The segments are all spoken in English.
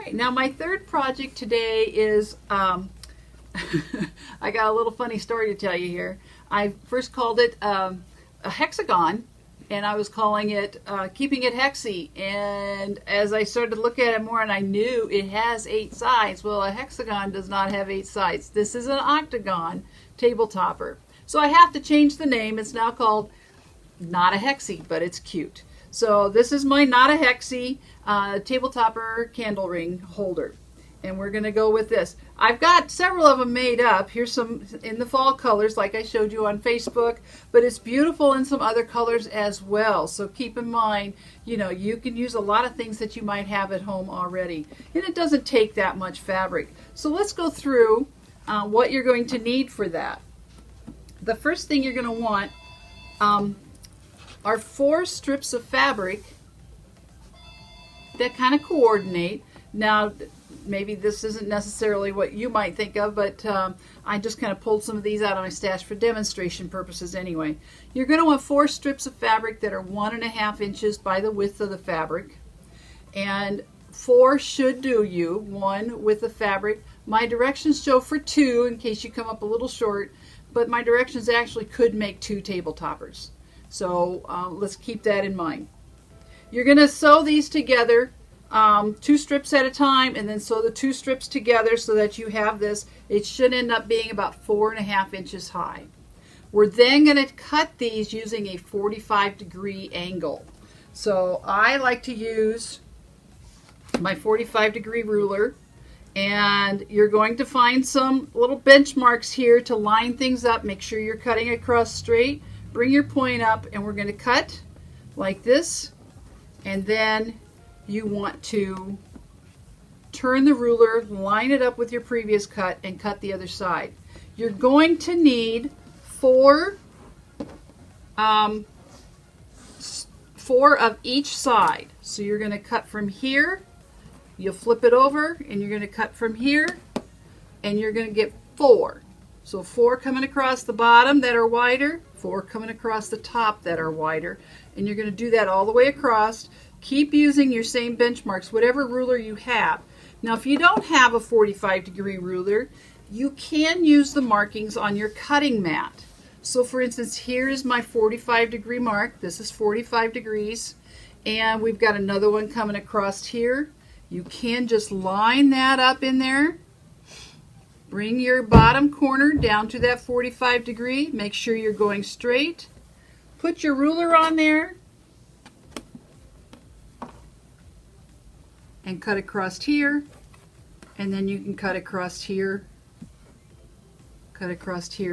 right, now my third project today is, I got a little funny story to tell you here. I first called it a hexagon, and I was calling it keeping it hexy. And as I started to look at it more, and I knew it has 8 sides. Well, a hexagon does not have 8 sides. This is an octagon table topper. So I have to change the name. It's now called Not a Hexie, but it's cute. So this is my Not a Hexie table topper candle ring holder. And we're going to go with this. I've got several of them made up. Here's some in the fall colors like I showed you on Facebook. But it's beautiful in some other colors as well. So keep in mind, you know, you can use a lot of things that you might have at home already. And it doesn't take that much fabric. So let's go through what you're going to need for that. The first thing you're going to want are 4 strips of fabric that kind of coordinate. Now, maybe this isn't necessarily what you might think of, but I just kind of pulled some of these out of my stash for demonstration purposes anyway. You're going to want 4 strips of fabric that are 1.5 inches by the width of the fabric. And 4 should do you, 1 with the fabric. My directions show for 2 in case you come up a little short, but my directions actually could make 2 table toppers. So let's keep that in mind. You're going to sew these together 2 strips at a time, and then sew the 2 strips together so that you have this. It should end up being about 4.5 inches high. We're then going to cut these using a 45-degree angle. So I like to use my 45-degree ruler, and you're going to find some little benchmarks here to line things up. Make sure you're cutting across straight. Bring your point up, and we're going to cut like this, and then you want to turn the ruler, line it up with your previous cut, and cut the other side. You're going to need 4 of each side. So you're going to cut from here, you'll flip it over, and you're going to cut from here, and you're going to get 4. So 4 coming across the bottom that are wider, 4 coming across the top that are wider, and you're going to do that all the way across. Keep using your same benchmarks, whatever ruler you have. Now, if you don't have a 45-degree ruler, you can use the markings on your cutting mat. So for instance, here is my 45-degree mark. This is 45 degrees. And we've got another one coming across here. You can just line that up in there. Bring your bottom corner down to that 45 degree. Make sure you're going straight. Put your ruler on there. And cut across here, and then you can cut across here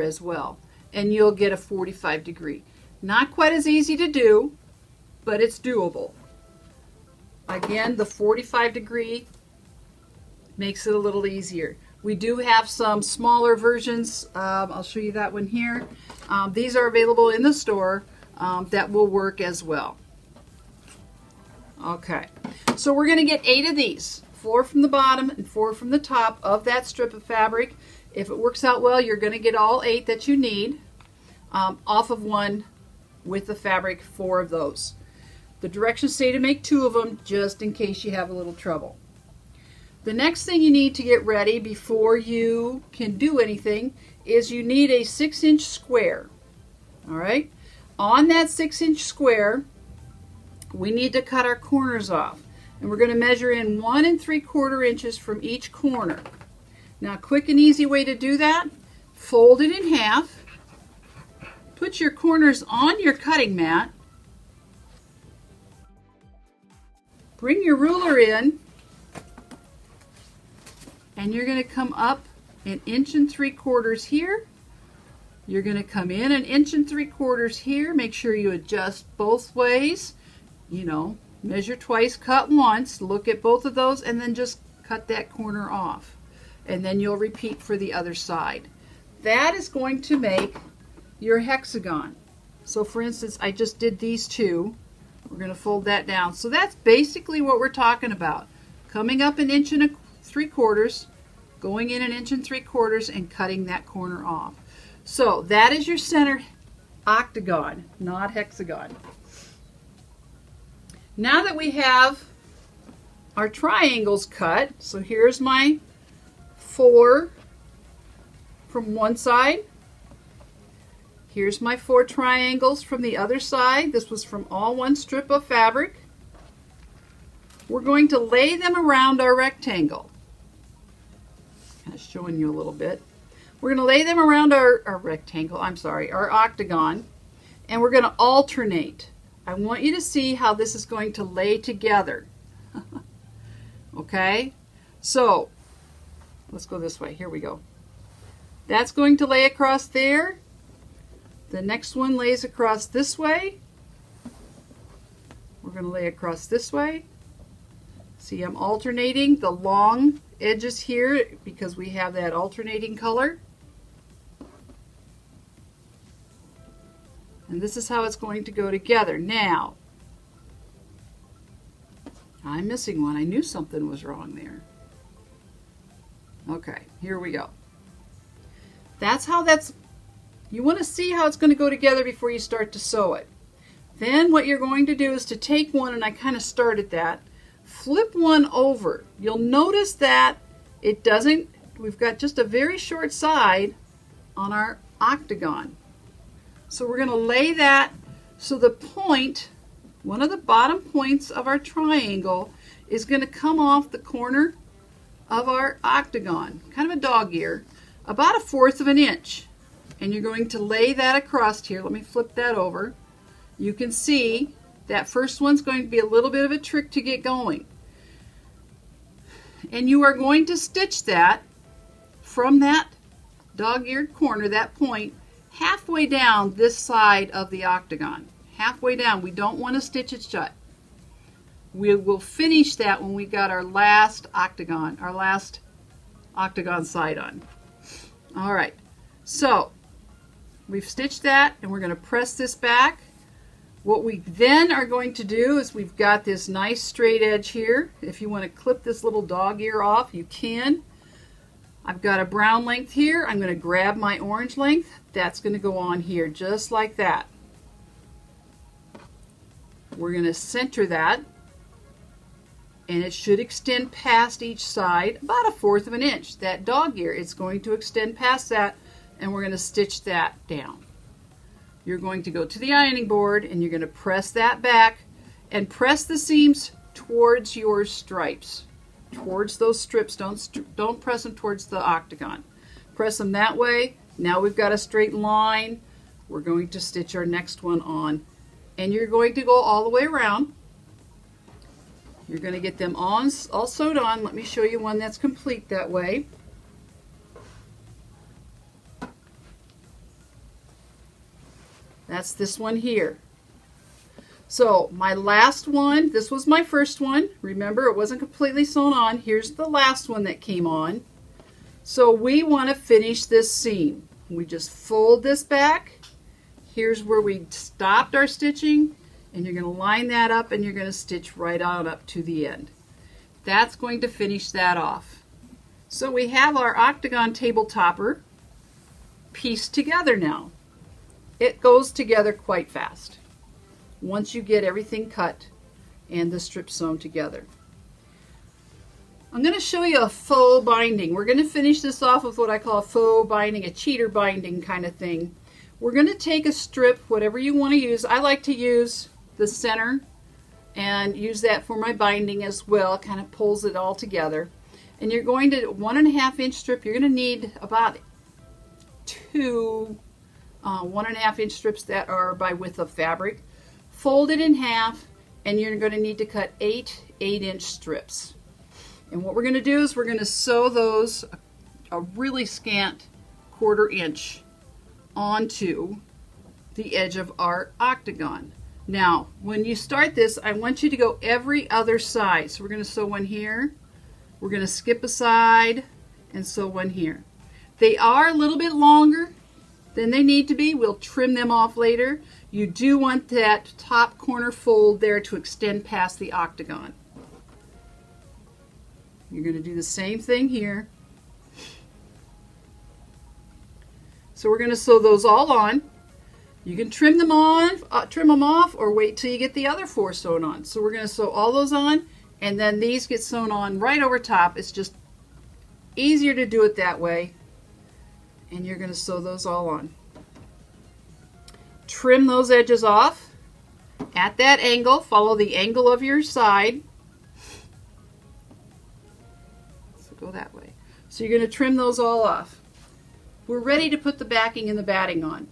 as well, and you'll get a 45 degree. Not quite as easy to do, but it's doable. Again, the 45 degree makes it a little easier. We do have some smaller versions. I'll show you that one here. These are available in the store that will work as well. Okay, so we're going to get 8 of these, 4 from the bottom and 4 from the top of that strip of fabric. If it works out well, you're going to get all 8 that you need off of one with the fabric, 4 of those. The directions say to make 2 of them just in case you have a little trouble. The next thing you need to get ready before you can do anything is you need a 6-inch square. All right, on that 6-inch square, we need to cut our corners off, and we're going to measure in 1 3/4 inches from each corner. Now, a quick and easy way to do that, fold it in half, put your corners on your cutting mat, bring your ruler in, and you're going to come up 1 3/4 inches here. You're going to come in 1 3/4 inches here. Make sure you adjust both ways. You know, measure twice, cut once, look at both of those, and then just cut that corner off. And then you'll repeat for the other side. That is going to make your hexagon. So for instance, I just did these 2. We're going to fold that down. So that's basically what we're talking about. Coming up 1 3/4 inches, going in 1 3/4 inches, and cutting that corner off. So that is your center octagon, not hexagon. Now that we have our triangles cut. So here's my 4 from one side. Here's my 4 triangles from the other side. This was from all one strip of fabric. We're going to lay them around our rectangle. Kind of showing you a little bit. We're going to lay them around our rectangle, our octagon, and we're going to alternate. I want you to see how this is going to lay together. Okay? So, let's go this way. Here we go. That's going to lay across there. The next one lays across this way. We're going to lay across this way. See, I'm alternating the long edges here because we have that alternating color. And this is how it's going to go together. Now, I'm missing one. I knew something was wrong there. Okay, here we go. You want to see how it's going to go together before you start to sew it. Then what you're going to do is to take one, and I kind of started that, flip one over. You'll notice that we've got just a very short side on our octagon. So we're going to lay that so the point, one of the bottom points of our triangle, is going to come off the corner of our octagon, kind of a dog ear, about 1/4 of an inch. And you're going to lay that across here. Let me flip that over. You can see that first one's going to be a little bit of a trick to get going. And you are going to stitch that from that dog-eared corner, that point, halfway down this side of the octagon. Halfway down. We don't want to stitch it shut. We will finish that when we got our last octagon side on. All right. So, we've stitched that, and we're going to press this back. What we then are going to do is we've got this nice straight edge here. If you want to clip this little dog ear off, you can. I've got a brown length here. I'm going to grab my orange length. That's going to go on here just like that. We're going to center that, and it should extend past each side about 1/4 of an inch. That dog ear, it's going to extend past that, and we're going to stitch that down. You're going to go to the ironing board, and you're going to press that back and press the seams towards your stripes, towards those strips. Don't press them towards the octagon. Press them that way. Now we've got a straight line. We're going to stitch our next one on, and you're going to go all the way around. You're going to get them all sewed on. Let me show you one that's complete that way. That's this one here. So my last one, this was my first one. Remember, it wasn't completely sewn on. Here's the last one that came on. So we want to finish this seam. We just fold this back. Here's where we stopped our stitching, and you're going to line that up, and you're going to stitch right on up to the end. That's going to finish that off. So we have our octagon table topper pieced together now. It goes together quite fast once you get everything cut and the strips sewn together. I'm going to show you a faux binding. We're going to finish this off with what I call a faux binding, a cheater binding kind of thing. We're going to take a strip, whatever you want to use. I like to use the center and use that for my binding as well. It kind of pulls it all together. And you're going to 1.5 inch strip. You're going to need about 2 1.5 inch strips that are by width of fabric. Fold it in half, and you're going to need to cut 8 8-inch strips. And what we're going to do is we're going to sew those a really scant 1/4 inch onto the edge of our octagon. Now, when you start this, I want you to go every other side. So we're going to sew one here. We're going to skip a side and sew one here. They are a little bit longer than they need to be. We'll trim them off later. You do want that top corner fold there to extend past the octagon. You're going to do the same thing here. So we're going to sew those all on. You can trim them off, or wait till you get the other 4 sewn on. So we're going to sew all those on, and then these get sewn on right over top. It's just easier to do it that way. And you're going to sew those all on. Trim those edges off at that angle. Follow the angle of your side. So go that way. So you're going to trim those all off. We're ready to put the backing and the batting on.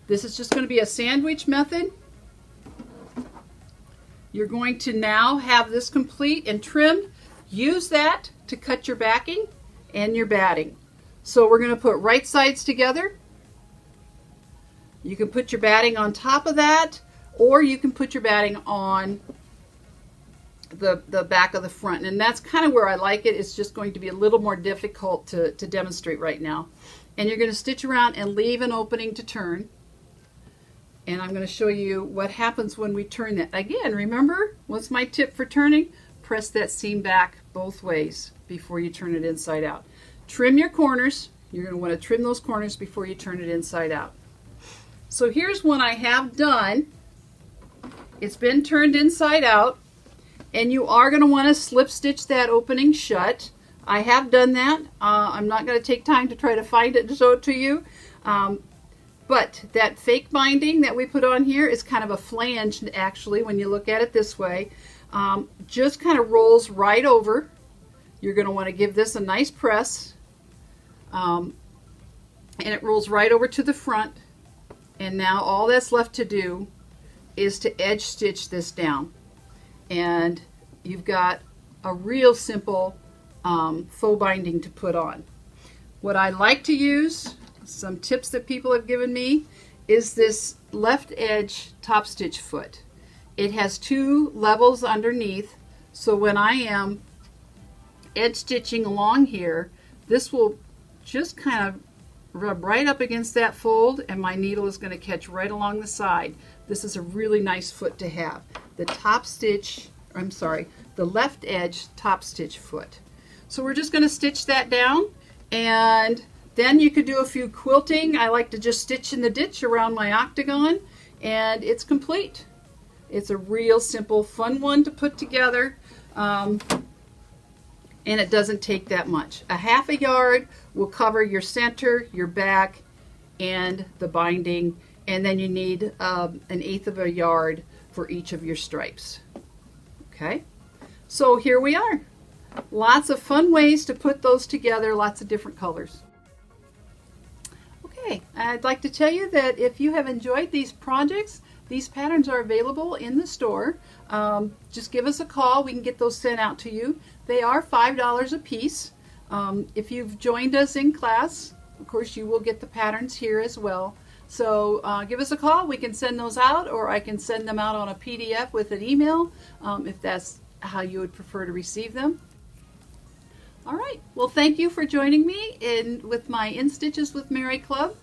This is just going to be a sandwich method. You're going to now have this complete and trimmed. Use that to cut your backing and your batting. So we're going to put right sides together. You can put your batting on top of that, or you can put your batting on the back of the front. And that's kind of where I like it. It's just going to be a little more difficult to demonstrate right now. And you're going to stitch around and leave an opening to turn. And I'm going to show you what happens when we turn that. Again, remember, what's my tip for turning? Press that seam back both ways before you turn it inside out. Trim your corners. You're going to want to trim those corners before you turn it inside out. So here's one I have done. It's been turned inside out, and you are going to want to slip stitch that opening shut. I have done that. I'm not going to take time to try to find it to show it to you. But that fake binding that we put on here is kind of a flange, actually, when you look at it this way. Just kind of rolls right over. You're going to want to give this a nice press. And it rolls right over to the front. And now all that's left to do is to edge stitch this down. And you've got a real simple faux binding to put on. What I like to use, some tips that people have given me, is this left edge top stitch foot. It has 2 levels underneath, so when I am edge stitching along here, this will just kind of rub right up against that fold, and my needle is going to catch right along the side. This is a really nice foot to have. The top stitch, the left edge top stitch foot. So we're just going to stitch that down, and then you could do a few quilting. I like to just stitch in the ditch around my octagon, and it's complete. It's a real simple, fun one to put together, and it doesn't take that much. A half a yard will cover your center, your back, and the binding, and then you need 1/8 of a yard for each of your stripes. Okay, so here we are. Lots of fun ways to put those together, lots of different colors. Okay, I'd like to tell you that if you have enjoyed these projects, these patterns are available in the store. Just give us a call. We can get those sent out to you. They are $5 a piece. If you've joined us in class, of course, you will get the patterns here as well. So give us a call. We can send those out, or I can send them out on a PDF with an email if that's how you would prefer to receive them. All right. Well, thank you for joining me with my In Stitches with Mary Club.